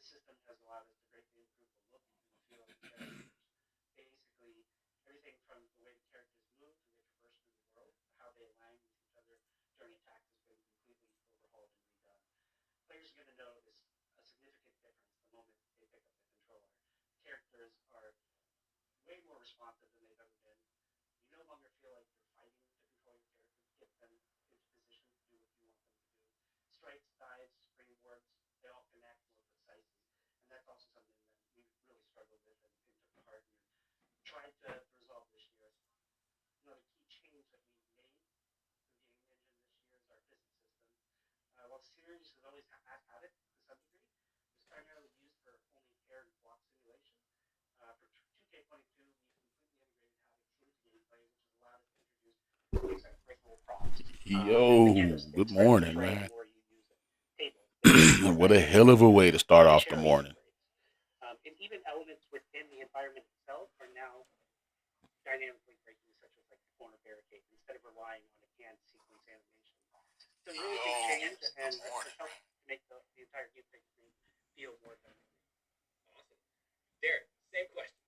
system has allowed us to greatly improve the look and the feel of the characters. Basically, everything from the way the characters move and they traverse through the world, to how they align with each other during attacks has been completely overhauled and redone. Players are going to notice a significant difference the moment they pick up the controller. The characters are way more responsive than they've ever been. You no longer feel like you're fighting to control your character to get them into position to do what you want them to do. Strikes, dives, springboards, they all connect more precisely. And that's also something that we really struggled with and took to heart and tried to resolve this year. Another key change that we made to the game engine this year is our physics system. While the series has always had it to some degree, it was primarily used for only air and block simulation. For 2K22, we've completely integrated Havoc's into gameplay, which has allowed us to introduce things like breakable props. Again, Yo, it's good starting to morning, trade the man. more you use it. Tables, tables, What a strategy hell of boards, a way to start and off the chariot morning. upgrades. And even elements within the environment itself are now dynamically breaking, such as like the corner barricade, instead of relying on a canned sequence animation. It's a really big change, and it helps to make the entire gameplay experience feel more dynamic. Awesome. Derek, same question.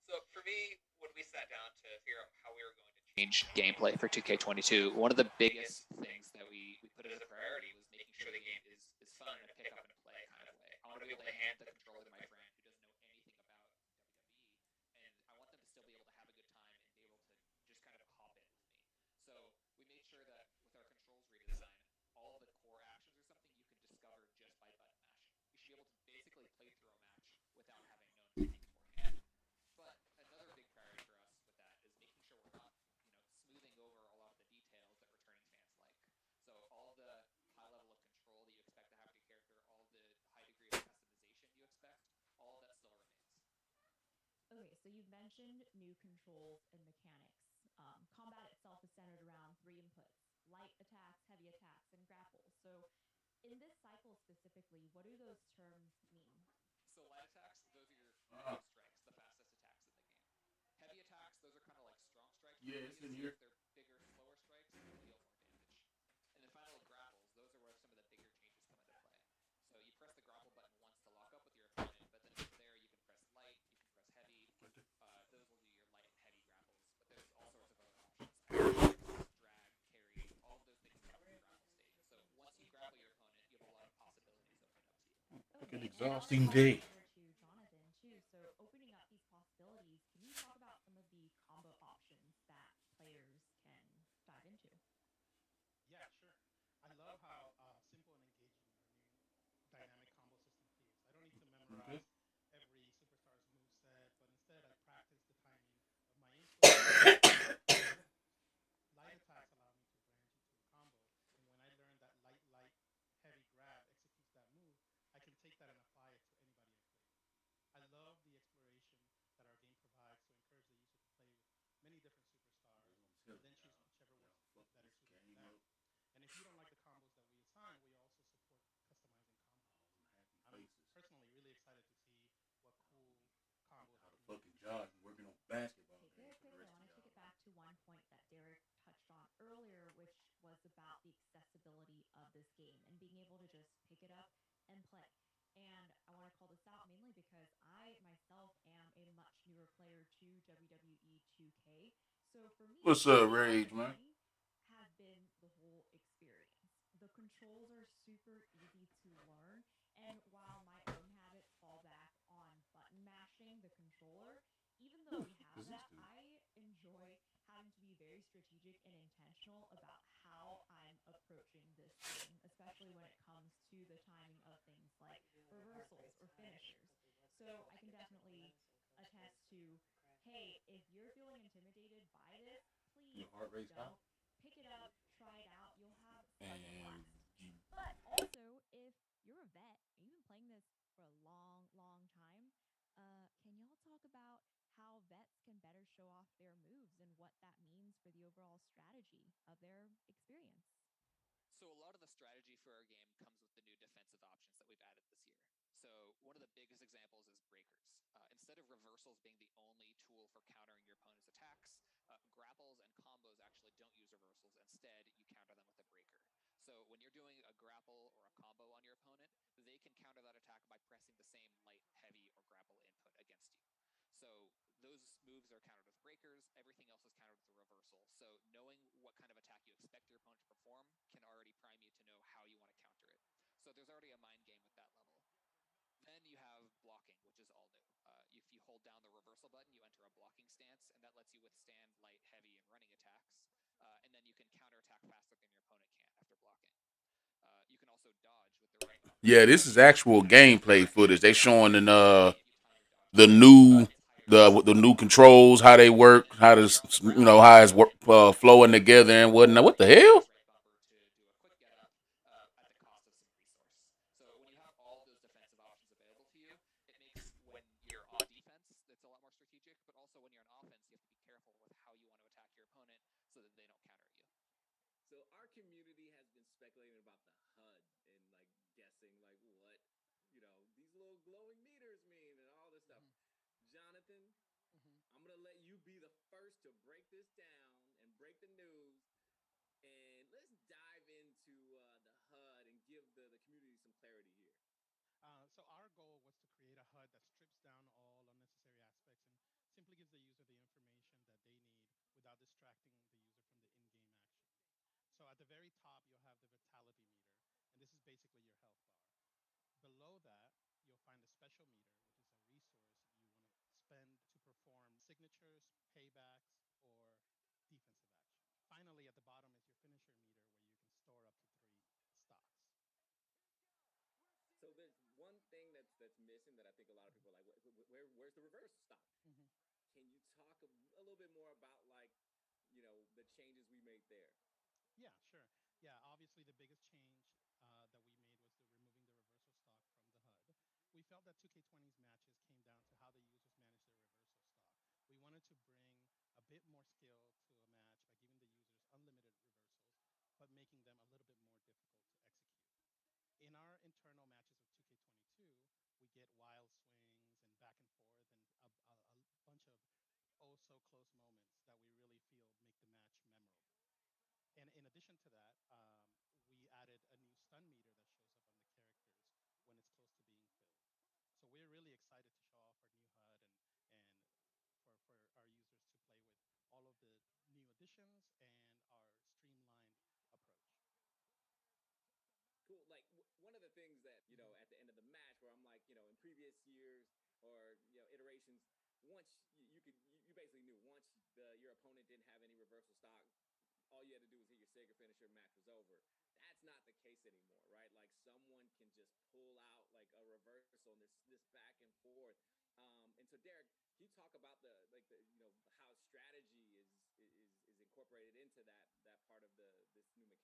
So for me, when we sat down to figure out how we were going to change gameplay for 2K22, one of the biggest things that we put as a priority was making sure the game is fun in a pick up and play kind of way. I want to be able to hand the controller to my friend who doesn't know anything about WWE, and I want them to still be able to have a good time and be able to just kind of hop in with me. So we made sure that with our controls redesign, all of the core actions are something you can discover just by button mashing. You should be able to basically play through a match without having known anything beforehand. But another big priority for us with that is making sure we're not, smoothing over a lot of the details that returning fans like. So all of the high level of control that you expect to have with your character, all of the high degree of customization you expect, all of that still remains. Okay, so you've mentioned new controls and mechanics. Combat itself is centered around three inputs: light attacks, heavy attacks, and grapples. So, in this cycle specifically, what do those terms mean? So light attacks, those are your good strikes, the fastest attacks in the game. Heavy attacks, those are kind of like strong strikes, but Yeah, what it's you'll in see here. is they're bigger, slower strikes that deal more damage. And then finally, grapples, those are where some of the bigger changes come into play. So you press the grapple button once to lock up with your opponent, but then from there you can press light, you can press heavy. Those will do your light and heavy grapples, but there's all sorts of other options: iron grapple, drag, carry. All of those things come with the grapple state. So once you grapple your opponent, you have a lot of possibilities opened up to you. Like an Okay, and I want to exhausting toss it day. over to Jonathan too. So, opening up these possibilities, can you talk about some of the combo options that players can dive into? Yeah, sure. I love how simple and engaging our new dynamic combo system feels. I don't need to Okay. memorize every superstar's move set, but instead I practice the timing of my inputs and then I execute those moves. Light attacks allow me to branch into a combo, and when I learn that light, light, heavy grab executes that move, I can take that and apply it to anybody I play with. I love the exploration that our game provides to encourage the user to play with many different superstars and then choose whichever works better suited for them. And if you don't like the combos that we assign, we also support customizing combos. I'm personally really excited to see what cool combos How we the can fucking introduce this Josh year. working on basketball Okay, games very for the quickly, I rest of want to take y'all. it back to one point that Derek touched on earlier, which was about the accessibility of this game and being able to just pick it up and play. And I want to call this out mainly because I myself am a much newer player to WWE 2K. So for me, What's up, Rage, man? accessibility has been the whole experience. The controls are super easy to learn. And while my own habits fall back on button mashing the controller, even though we have Is this that, dude? I enjoy having to be very strategic and intentional about how I'm approaching this game, especially when it comes to the timing of things like reversals or finishers. So I can definitely attest to, hey, if you're feeling intimidated by this, Your please heart rate's high? don't. Pick it up, try it out. You'll have such a And blast. you, But also, if you're a vet and you've been playing this for a long, long time, can y'all talk about how vets can better show off their moves and what that means for the overall strategy of their experience? So a lot of the strategy for our game comes with the new defensive options that we've added this year. So one of the biggest examples is breakers. Instead of reversals being the only tool for countering your opponent's attacks, grapples and combos actually don't use reversals. Instead, you counter them with a breaker. So when you're doing a grapple or a combo on your opponent, they can counter that attack by pressing So those moves are countered with breakers. Everything else is countered with a reversal. So knowing what kind of attack you expect your opponent to perform can already prime you to know how you want to counter it. So there's already a mind game with that level. Then you have blocking, which is all new. If you hold down the reversal button, you enter a blocking stance, and that lets you withstand light, heavy, and running attacks. And then you can counterattack faster than your opponent can after blocking. You can also dodge with the right bumper. Yeah, this is actual gameplay footage. They showing in If you time your dodge the right, new it's higher the new controls, how they work, how this how it's flowing together and whatnot. What the hell? right bumper to do a quick get up at the cost of some resource. So when you have all of those defensive options available to you, it makes when you're on defense, it's a lot more strategic. But also when you're on offense, you have to be careful with how you want to attack your opponent so that they don't counter you. So our community has been speculating about the HUD and like guessing like what these little glowing meters mean and all this stuff. Jonathan, I'm gonna let you be the first to break this down and break the news. And let's dive into the HUD and give the community some clarity here. So our goal was to create a HUD that strips down all unnecessary aspects and simply gives the user the information that they need without distracting the user from the in-game action. So at the very top, you'll have the vitality meter, and this is basically your health bar. Below that, you'll find the special meter, which is a resource you want to spend to perform signatures, paybacks, or defensive actions. Finally, at the bottom is your finisher meter, where you can store up to 3 stocks. So there's one thing that's missing that I think a lot of people are like, where's the reverse stock? Mm-hmm. Can you talk a little bit more about like, the changes we made there? Yeah, sure. Yeah, obviously the biggest change that we made was removing the reversal stock from the HUD. We felt that 2K20's matches came down to how the users manage their reversal stock. We wanted to bring a bit more skill to a match by giving the users unlimited reversals, but making them a little bit more difficult to execute. In our internal matches of 2K22, we get wild swings and back and forth and a bunch of oh so close moments that we really feel make the match memorable. And in addition to that, we added a new stun meter that shows up on the characters when it's close to being filled. So we're really excited to show off our new HUD and for our users to play with all of the new additions and our streamlined approach. Cool. Like one of the things that at the end of the match, where I'm like, in previous years or iterations, once you basically knew once your opponent didn't have any reversal stock, all you had to do was hit your Sega finisher, match was over. That's not the case anymore, right? Like someone can just pull out like a reversal and this back and forth. And so Derek, can you talk about the how strategy is incorporated into that part of this new mechanic?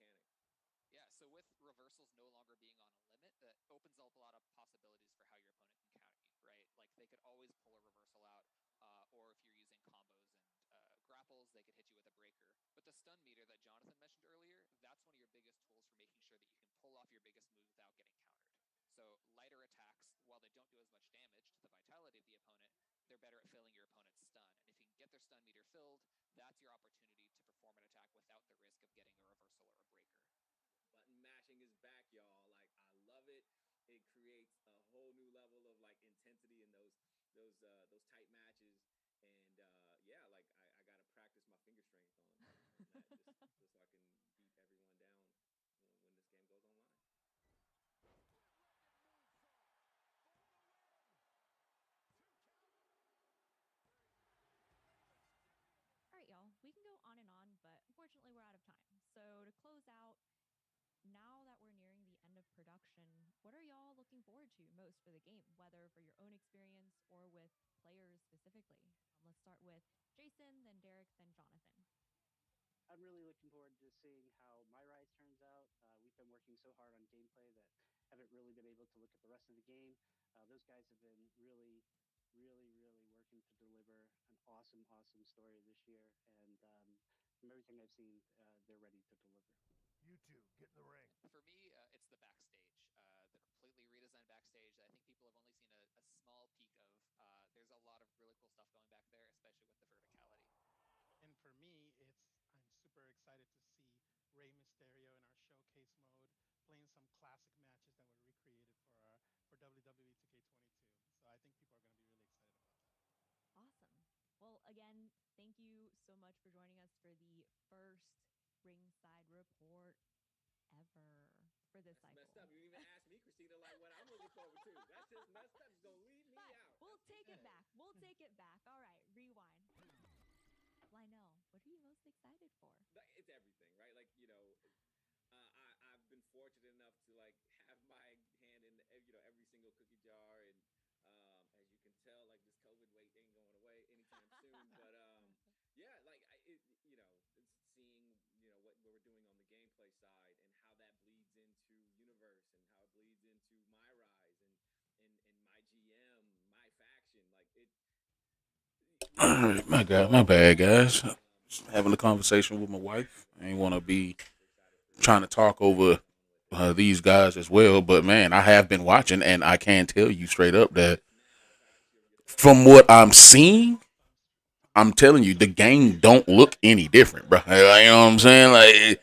Yeah, so with reversals no longer being on a limit, that opens up a lot of possibilities for how your opponent can counter you, right? Like they could always pull a reversal out, or if you're using combos and grapples, they could hit you with a breaker. But the stun meter that Jonathan mentioned earlier, that's one of your biggest tools for making sure that you can pull off your biggest move without getting countered. So lighter attacks, while they don't do as much damage to the vitality of the opponent, they're better at filling your opponent's stun. And if you can get their stun meter filled, that's your opportunity to perform an attack without the risk of getting a reversal or a breaker. Button mashing is back, y'all. Like I love it. It creates a whole new level of like intensity in those tight matches. And yeah, like I gotta practice my finger strength on that just so I can beat everyone down when this game goes online. All right, y'all, we can go on and on, but unfortunately, we're out of time. So, to close out, now that we're nearing the end of production, what are y'all looking forward to most for the game, whether for your own experience or with players specifically? Let's start with Jason, then Derek, then Jonathan. I'm really looking forward to seeing how my rise turns out. We've been working so hard on gameplay that haven't really been able to look at the rest of the game. Those guys have been really working to deliver an awesome story this year. And from everything I've seen, they're ready to deliver. You two, get in the ring. For me, it's the backstage, the completely redesigned backstage that I think people have only seen a small peek of. There's a lot of really cool stuff going back there, especially with the verticality. And for me, I'm super excited to see Rey Mysterio in our showcase mode, playing some classic matches that were recreated for WWE 2K22. So I think people are going to be really excited about that. Awesome. again, thank you so much for joining us for the first Ringside Report ever for this cycle. Messed up. You didn't even ask me, Christina, like what I'm looking forward to. That's just messed up. It's gonna leave me Fine. out. We'll take it back. We'll take it back. All right, rewind. Lionel, what are you most excited for? It's everything, right? Like I've been fortunate enough to like have my hand in every single cookie jar, and as you can tell, like this COVID weight ain't going away anytime soon. But yeah, like it's seeing what we're doing on the gameplay side and how that bleeds into universe and how it bleeds into my rise and my GM, my faction, like it. All right, my bad, guys. Just having a conversation with my wife. I ain't want to be trying to talk over these guys as well, but man, I have been watching, and I can tell you straight up that from what I'm seeing, I'm telling you, the game don't look any different, bro. You know what I'm saying? Like,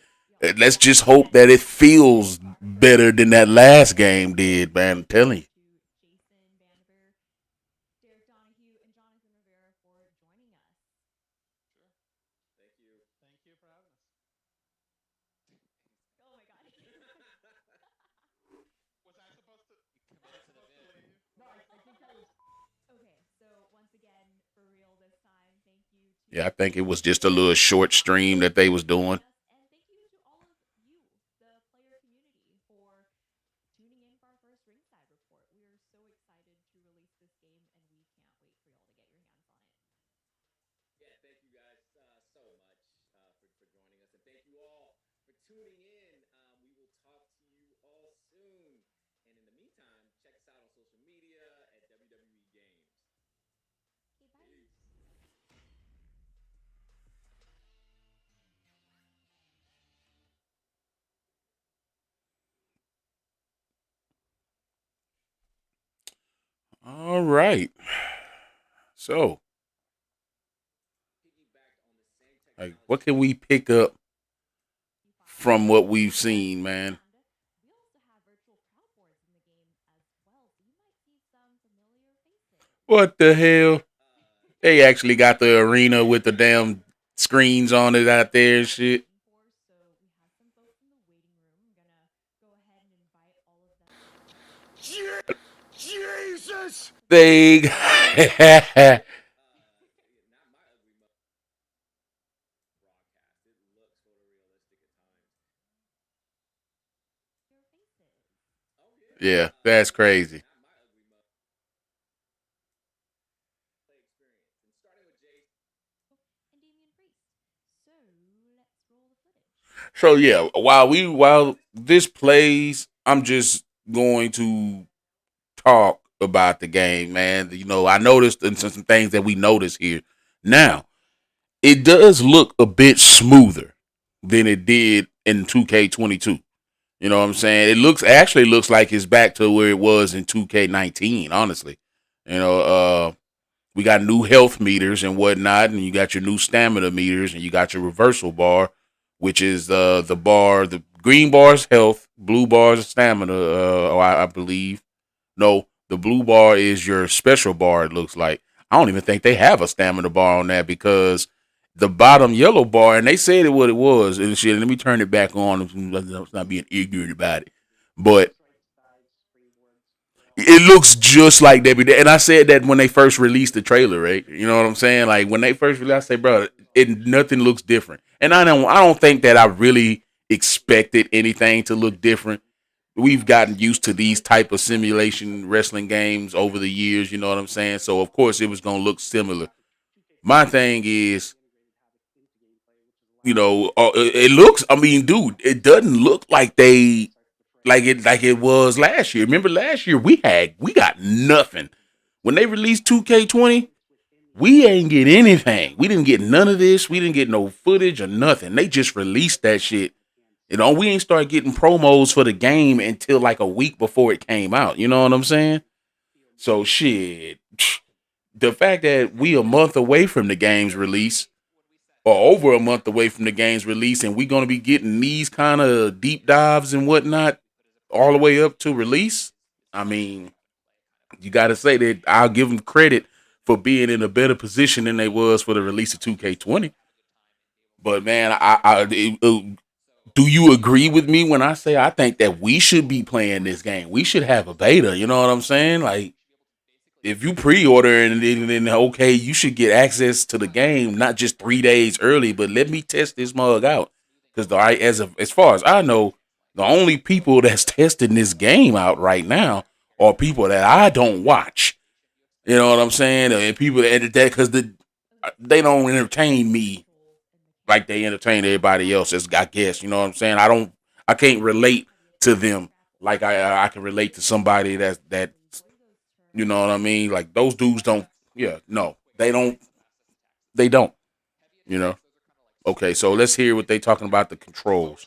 let's just hope that it feels better than that last game did, man. I'm telling you. Jason Vandiver, Derek Donahue, and Jonathan Rivera for joining us. Thank you. Thank you for having us. Oh my God. Was I supposed to? You Was I committed to the supposed to bid. leave? No, I think that was. Okay, so once again, for real this time, thank you to Yeah, I think it was just a little short stream that they was doing. and thank you to all of you, the player community, for tuning in for our first Ringside Report. We are so excited to release this game, and we can't wait for y'all to get your hands on it. Yeah, thank you guys so much for joining us, and thank you all for tuning in. We will talk to you all soon. And in the meantime, check us out on social media at WWE Games. Okay, bye. Peace. All right. So, Piggybacked on the same like, technology. what can we pick up from what we've seen, man? We also have virtual crowd boards in the game as well, so you might see some familiar faces. What the hell? They actually got the arena with the damn screens on it out there and shit. So we have some folks in the waiting room. I'm gonna go ahead and invite all of them. Jesus! They Not my ugly broadcast. It looks photorealistic at times. Your faces. Oh yeah. yeah, that's crazy. Not my ugly play experience. And starting with Jason. And Damian Priest. So let's roll the footage. So yeah, while this plays, I'm just going to talk about the game, man. I noticed and some things that we noticed here. Now, it does look a bit smoother than it did in 2K22. You know what I'm saying? Actually looks like it's back to where it was in 2K19, honestly. We got new health meters and whatnot, and you got your new stamina meters, and you got your reversal bar, which is the bar. The green bar is health, blue bar is stamina. I believe. No, the blue bar is your special bar. It looks like. I don't even think they have a stamina bar on that because the bottom yellow bar, and they said it what it was and shit. Let me turn it back on. I'm not being ignorant about it, but it looks just like WWE. And I said that when they first released the trailer, right? You know what I'm saying? Like when they first released, I say, bro, nothing looks different. And I don't think that I really expected anything to look different. We've gotten used to these type of simulation wrestling games over the years. You know what I'm saying? So of course it was gonna look similar. My thing is, it looks. I mean, dude, it doesn't look like it was last year. Remember last year we got nothing. When they released 2K20, we ain't get anything. We didn't get none of this. We didn't get no footage or nothing. They just released that shit. We ain't start getting promos for the game until like a week before it came out. You know what I'm saying? So shit. The fact that we a month away from the game's release, or over a month away from the game's release, and we're gonna be getting these kind of deep dives and whatnot all the way up to release. I mean, you got to say that I'll give them credit for being in a better position than they was for the release of 2K20. But man, do you agree with me when I say I think that we should be playing this game? We should have a beta. You know what I'm saying? Like, if you pre-order and then okay, you should get access to the game not just 3 days early, but let me test this mug out. Because as far as I know, the only people that's testing this game out right now are people that I don't watch. You know what I'm saying? And people that because they don't entertain me like they entertain everybody else. I guess you know what I'm saying. I can't relate to them like I can relate to somebody that you know what I mean. Like those dudes don't. Yeah, no, they don't. They don't. You know. Okay, so let's hear what they talking about the controls.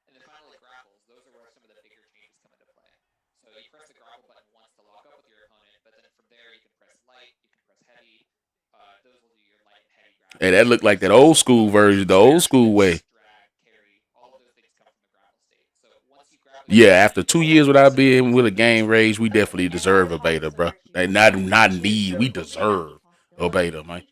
And then finally, grapples. Those are where some of the bigger changes come into play. So you press the grapple button once to lock up with your opponent, but then from there you can press light, you can press heavy. Those will do your light and heavy grapples. Hey, that looked like that old school version, the old school way. Drag, carry, all of those things come from the grapple state. So once you grapple, Yeah, after 2 years without being with a game rage, we definitely deserve a beta, bro. And not need, we deserve a beta, man.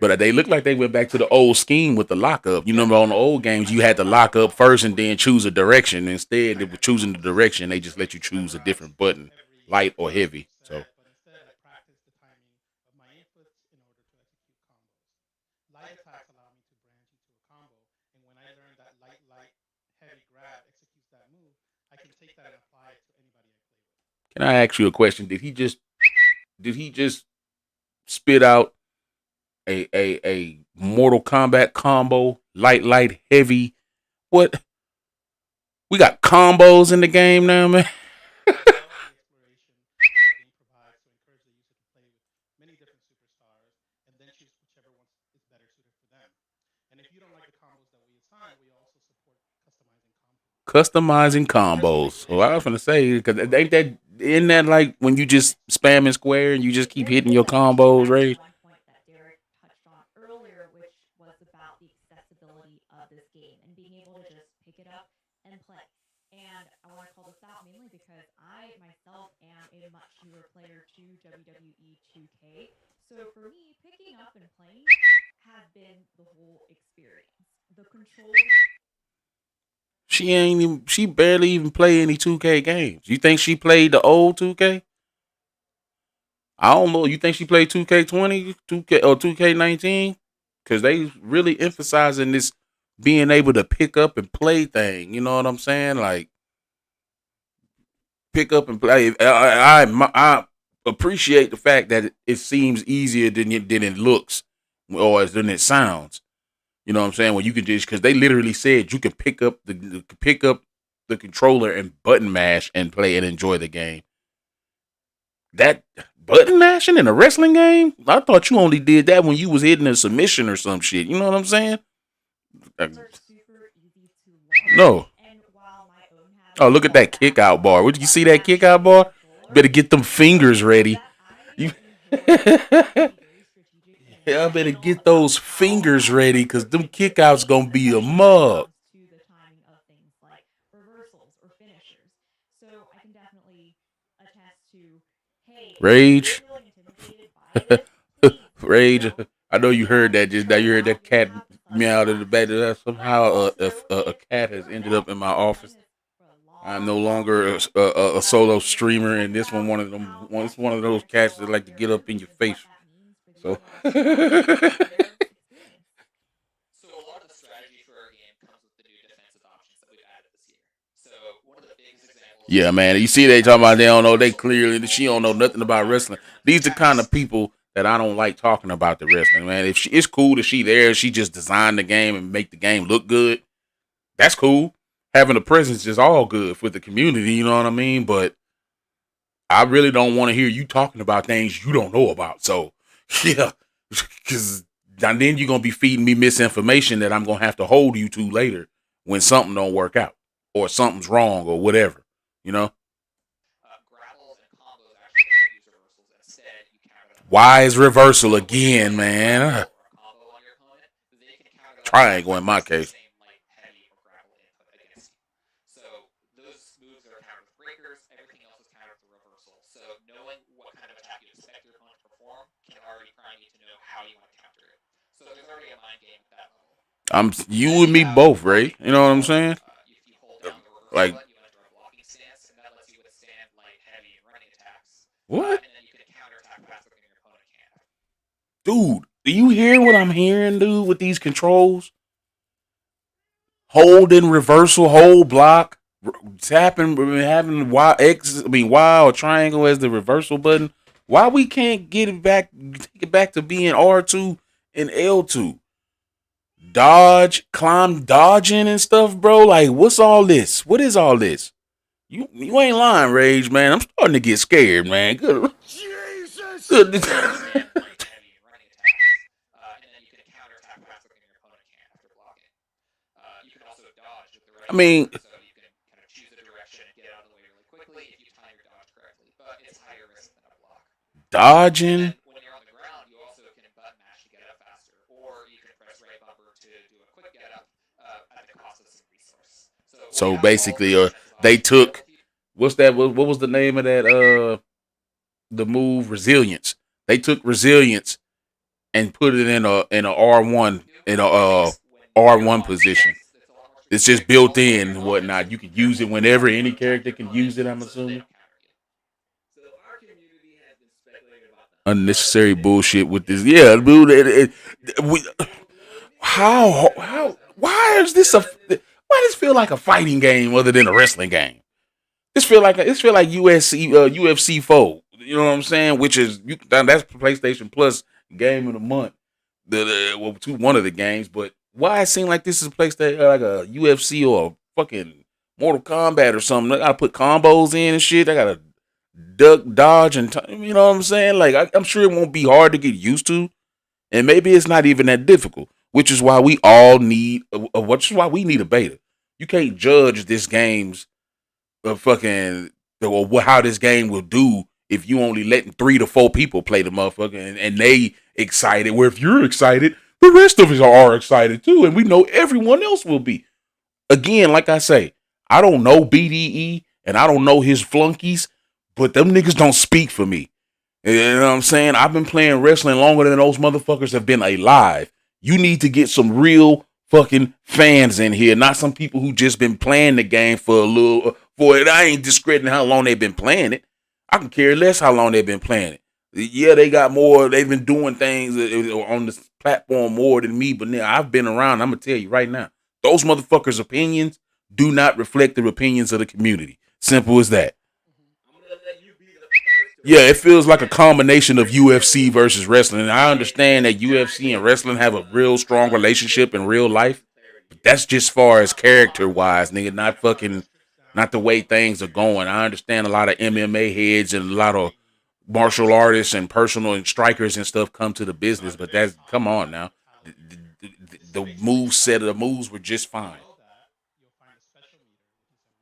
But they look like they went back to the old scheme with the lockup. You remember on the old games, you had to lock up first and then choose a direction. Instead, they were choosing the direction. They just let you choose a different button, light or heavy. So But instead, I practice the timing of my inputs in order to execute combos. Light attacks allow me to branch into a combo, and when I learn that light, heavy grab executes that move, I can take that and apply it to anybody I play with. can I ask you a question? Did he just spit out a Mortal Kombat combo, light, heavy? What? We got combos in the game now, man. I love the exploration the game provides to encourage the user to play with many different superstars and then choose whichever one is better suited for them. And if you don't like the combos that we assign, we also support customizing combos. Customizing combos. So I was gonna say because ain't that in that like when you just spamming square and you just keep hitting your combos, right? One point that Derek touched on earlier, which was about the accessibility of this game and being able to just pick it up and play. And I want to call this out mainly because I myself am a much newer player to WWE 2K. So for me, picking up and playing has been the whole experience. The controls. She barely even play any 2K games. You think she played the old 2K? I don't know. You think she played 2K20, 2K or 2K19? Because they really emphasizing this being able to pick up and play thing. You know what I'm saying? Like pick up and play. I appreciate the fact that it seems easier than it looks or than it sounds. You know what I'm saying? When you can just because they literally said you can pick up the controller and button mash and play and enjoy the game. That button mashing in a wrestling game? I thought you only did that when you was hitting a submission or some shit. You know what I'm saying? No. Oh, look at that kick out bar. Did you see that kick out bar? Better get them fingers ready. You yeah, I better get those fingers ready because them kickouts gonna be a mug. To the timing of things like reversals or finishers. So I can definitely attest to, hey, Rage. if you're feeling intimidated by this, please Rage. don't I know you heard that just now. You heard that cat out the meow out of the back. Somehow So a cat has ended up in my office. for a I'm no long longer a solo streamer, and this one of them. It's one of those cats that like to get up in your face. So So a lot of the strategy for our game comes with the new defensive options that we've added this year. So one of the biggest examples. yeah, man. You see, they talking about they don't know. They clearly she don't know nothing about wrestling. These are the kind of people that I don't like talking about the wrestling, man. If it's cool that she there, she just designed the game and make the game look good. That's cool. Having a presence is all good for the community. You know what I mean? But I really don't want to hear you talking about things you don't know about. So yeah, because then you're gonna be feeding me misinformation that I'm gonna have to hold you to later when something don't work out or something's wrong or whatever. You know. Grapples and combos actually don't use reversals. Instead, you counter them. Why is reversal again, man? Or a combo on your opponent, they can counter that Triangle in my with the case. same light, heavy, or grapple input against you. So those moves are countered with breakers. Everything else is countered with reversals. knowing what kind of attack you expect your opponent to perform can already prime you to know how you want to counter it. So there's already a mind game at that level. You and me both, Ray. You know what I'm saying? If you hold down the reversal Like button, you enter a blocking stance, and that lets you withstand light, heavy, and running attacks. what, And then you can counterattack faster than your opponent can. dude? Do you hear what I'm hearing, dude? With these controls, hold in reversal, hold block, tapping, having Y X, Y or triangle as the reversal button. Why we can't get it back, take it back to being R2 and L2? Dodge, climb, dodging and stuff, bro. Like, what's all this? What is all this? You ain't lying, Rage, man. I'm starting to get scared, man. Good. Jesus! Good. I mean, So you can kind of choose a direction and get out of the way really quickly if you time your dodge correctly, but it's higher risk than a block. dodging. And when you're on the ground, you also can button mash to get up faster, or you can press right bumper to do a quick get up at the cost of some resource. So basically, they took what's that? What was the name of that? The move resilience. They took resilience and put it in a R1 in a R1 position. It's just built in and whatnot. You can use it whenever any character can use it. I'm assuming. Unnecessary bullshit with this. Yeah, dude. Why is this a? Why does this feel like a fighting game other than a wrestling game? This feel like UFC 4. You know what I'm saying? Which is that's PlayStation Plus game of the month. One of the games, but why it seem like this is a place that like a UFC or a fucking Mortal Kombat or something? I gotta put combos in and shit. I gotta duck, dodge, and you know what I'm saying? Like I'm sure it won't be hard to get used to, and maybe it's not even that difficult. Which is why we all need, which is why we need a beta. You can't judge this game's fucking or how this game will do if you only letting 3 to 4 people play the motherfucker and they excited. Where if you're excited, the rest of us are excited too, and we know everyone else will be. Again, like I say, I don't know BDE and I don't know his flunkies, but them niggas don't speak for me. You know what I'm saying? I've been playing wrestling longer than those motherfuckers have been alive. You need to get some real fucking fans in here, not some people who just been playing the game for a little. For it, I ain't discrediting how long they've been playing it. I can care less how long they've been playing it. Yeah, they got more. They've been doing things on this platform more than me, but now I've been around. I'm gonna tell you right now, those motherfuckers' opinions do not reflect the opinions of the community. Simple as that. Yeah, it feels like a combination of UFC versus wrestling. And I understand that UFC and wrestling have a real strong relationship in real life. But that's just far as character wise, nigga. Not the way things are going. I understand a lot of MMA heads and a lot of martial artists and personal and strikers and stuff come to the business. But come on now. The moves were just fine.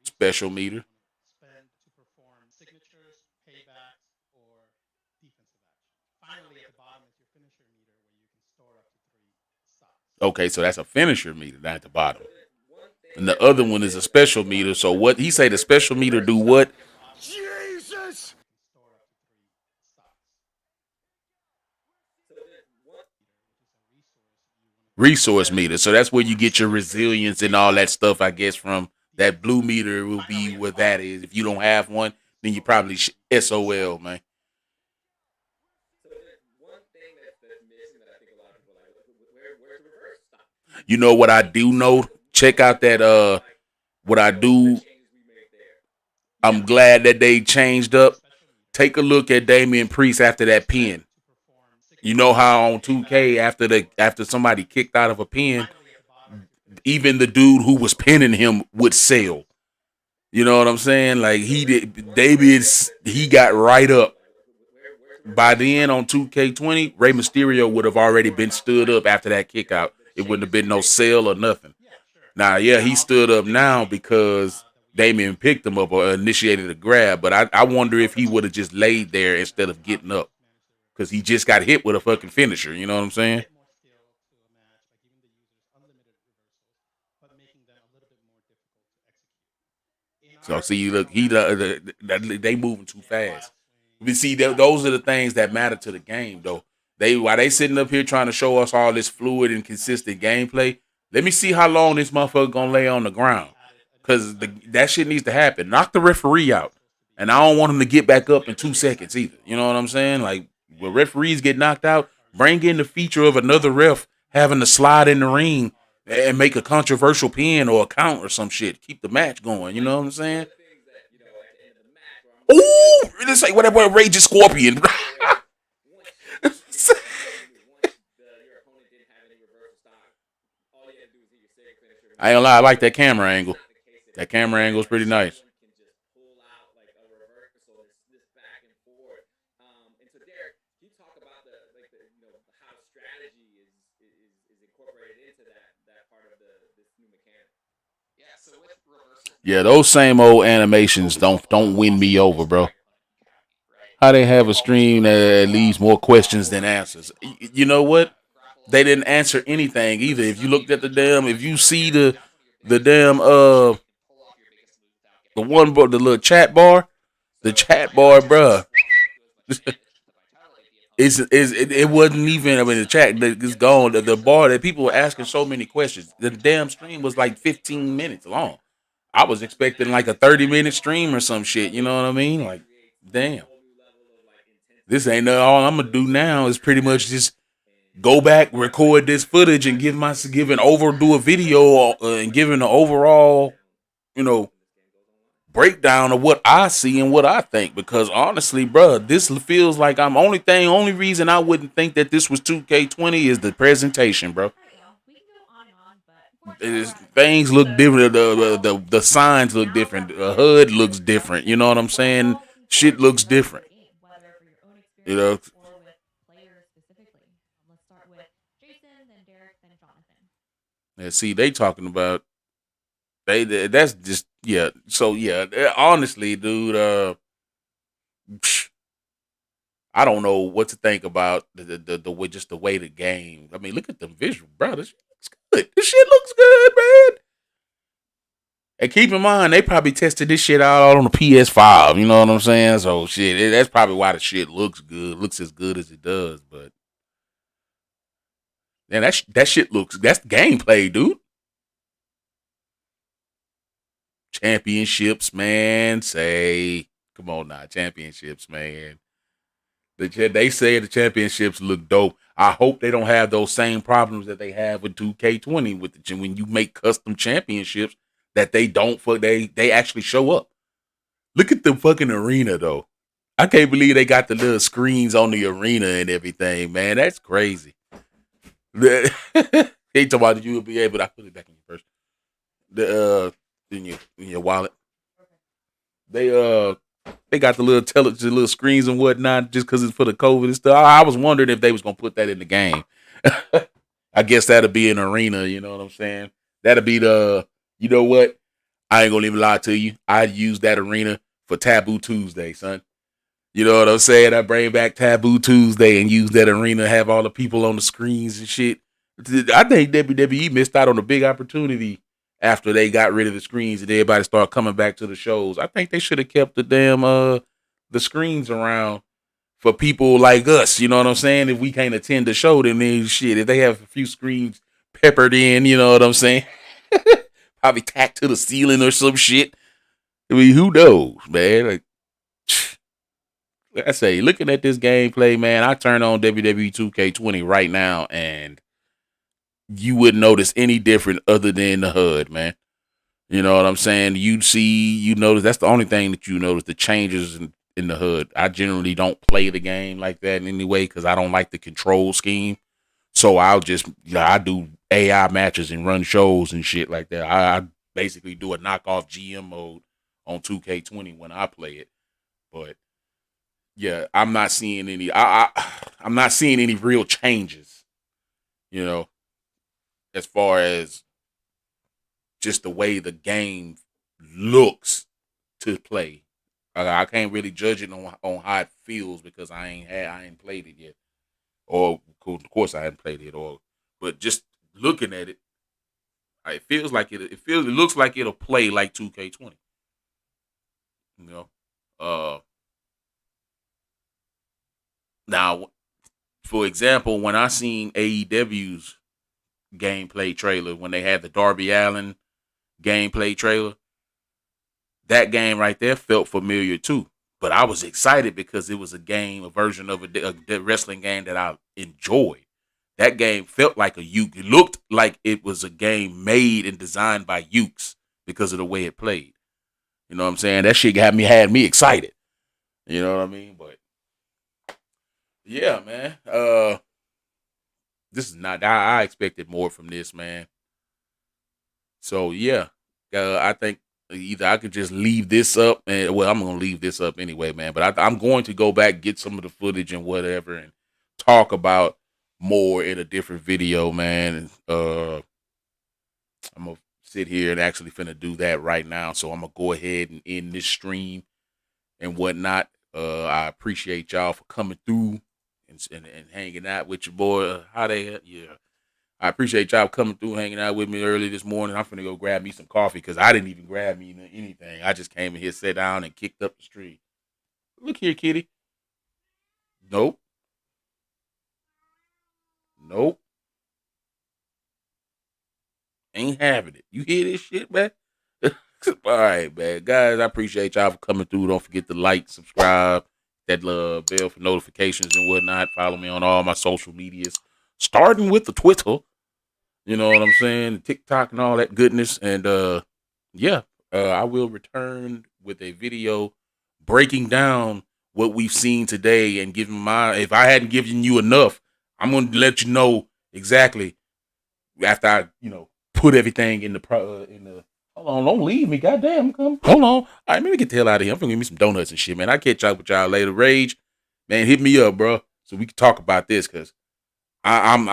Special meter. Okay, so that's a finisher meter down at the bottom. And the other one is a special meter. So what he say the special meter do what? Jesus! Resource meter. So that's where you get your resilience and all that stuff, I guess, from. That blue meter will be where that is. If you don't have one, then you probably SOL, man. You know what I do know? Check out that what I do. I'm glad that they changed up. Take a look at Damian Priest after that pin. You know how on 2K after somebody kicked out of a pin, even the dude who was pinning him would sell. You know what I'm saying? Like he got right up. By then on 2K20, Rey Mysterio would have already been stood up after that kick out. It wouldn't have been no sale or nothing. Now, yeah, he stood up now because Damian picked him up or initiated a grab, but I wonder if he would have just laid there instead of getting up because he just got hit with a fucking finisher. You know what I'm saying? So see, look, they moving too fast. We see those are the things that matter to the game, though. While they sitting up here trying to show us all this fluid and consistent gameplay, let me see how long this motherfucker gonna lay on the ground. Cause that shit needs to happen. Knock the referee out. And I don't want him to get back up in 2 seconds either. You know what I'm saying? Like when referees get knocked out, bring in the feature of another ref having to slide in the ring and make a controversial pin or a count or some shit. Keep the match going. You know what I'm saying? Ooh, it's like whatever Rage Scorpion. I ain't gonna lie, I like that camera angle. That camera angle is pretty nice. Yeah, those same old animations don't win me over, bro. How they have a stream that leaves more questions than answers. You know what? They didn't answer anything either. If you looked at if you see the damn the the little chat bar, bruh. It wasn't even. I mean, the chat is gone. The bar that people were asking so many questions. The damn stream was like 15 minutes long. I was expecting like a 30-minute stream or some shit. You know what I mean? Like, damn. This ain't all I'm gonna do now. Is pretty much just go back, record this footage, and do a video and give an overall, you know, breakdown of what I see and what I think. Because honestly, bro, this feels like only reason I wouldn't think that this was 2K20 is the presentation, bro. Things look different. The signs look different. The HUD looks different. You know what I'm saying? Shit looks different. You know. Yeah, see, they talking about that's just yeah. So yeah, honestly, dude, I don't know what to think about the way just the way the game. I mean, look at the visual, bro. This shit looks good. This shit looks good, man. And keep in mind, they probably tested this shit out on the PS5. You know what I'm saying? So shit, that's probably why the shit looks good, looks as good as it does. But man, that shit that's gameplay, dude. Championships, man. Come on now, championships, man. They say the championships look dope. I hope they don't have those same problems that they have with 2K20 when you make custom championships that they actually show up. Look at the fucking arena though. I can't believe they got the little screens on the arena and everything, man. That's crazy. They talking about you will be able to. I put it back in your purse. In your wallet. They got the little screens and whatnot just because it's for the COVID and stuff. I was wondering if they was gonna put that in the game. I guess that'll be an arena. You know what I'm saying? That'll be you know what? I ain't gonna even lie to you. I'd use that arena for Taboo Tuesday, son. You know what I'm saying? I bring back Taboo Tuesday and use that arena, have all the people on the screens and shit. I think WWE missed out on a big opportunity after they got rid of the screens and everybody started coming back to the shows. I think they should have kept the damn the screens around for people like us. You know what I'm saying? If we can't attend the show, then shit. If they have a few screens peppered in, you know what I'm saying? Probably tacked to the ceiling or some shit. I mean, who knows, man? Like I say, looking at this gameplay, man, I turn on WWE 2K20 right now, and you wouldn't notice any different other than the HUD, man. You know what I'm saying? You notice that's the only thing that you notice, the changes in the HUD. I generally don't play the game like that anyway because I don't like the control scheme. So I do AI matches and run shows and shit like that. I basically do a knockoff GM mode on 2K20 when I play it. But yeah, I'm not seeing any. I'm not seeing any real changes. You know, as far as just the way the game looks to play. I can't really judge it on how it feels because I ain't played it yet. Or of course I hadn't played it but just looking at it, it feels like it looks like it'll play like 2K20. You know. for example, when I seen AEW's gameplay trailer, when they had the Darby Allin gameplay trailer, that game right there felt familiar too. But I was excited because it was a version of a wrestling game that I enjoyed. That game felt like a Uke. It looked like it was a game made and designed by Ukes because of the way it played. You know what I'm saying? That shit had me excited. You know what I mean? But yeah, man. This is not. I expected more from this, man. So yeah, I think either I could just leave this up, and well, I'm gonna leave this up anyway, man. But I'm going to go back, get some of the footage and whatever, and talk about more in a different video, man. And I'm gonna sit here and actually finna do that right now. So I'm gonna go ahead and end this stream and whatnot. I appreciate y'all for coming through and hanging out with your boy. I appreciate y'all coming through, hanging out with me early this morning. I'm finna go grab me some coffee because I didn't even grab me anything. I just came in here, sat down, and kicked up the street. Look here, kitty. Nope. Ain't having it. You hear this shit, man? All right, man. Guys, I appreciate y'all for coming through. Don't forget to like, subscribe, that bell for notifications and whatnot. Follow me on all my social medias, starting with the Twitter. You know what I'm saying? TikTok and all that goodness. And I will return with a video breaking down what we've seen today and giving if I hadn't given you enough, I'm going to let you know exactly after I, put everything in the hold on, don't leave me. Goddamn, come. Hold on. All right, let me get the hell out of here. I'm going to give me some donuts and shit, man. I'll catch up with y'all later. Rage, man, hit me up, bro, so we can talk about this because I'm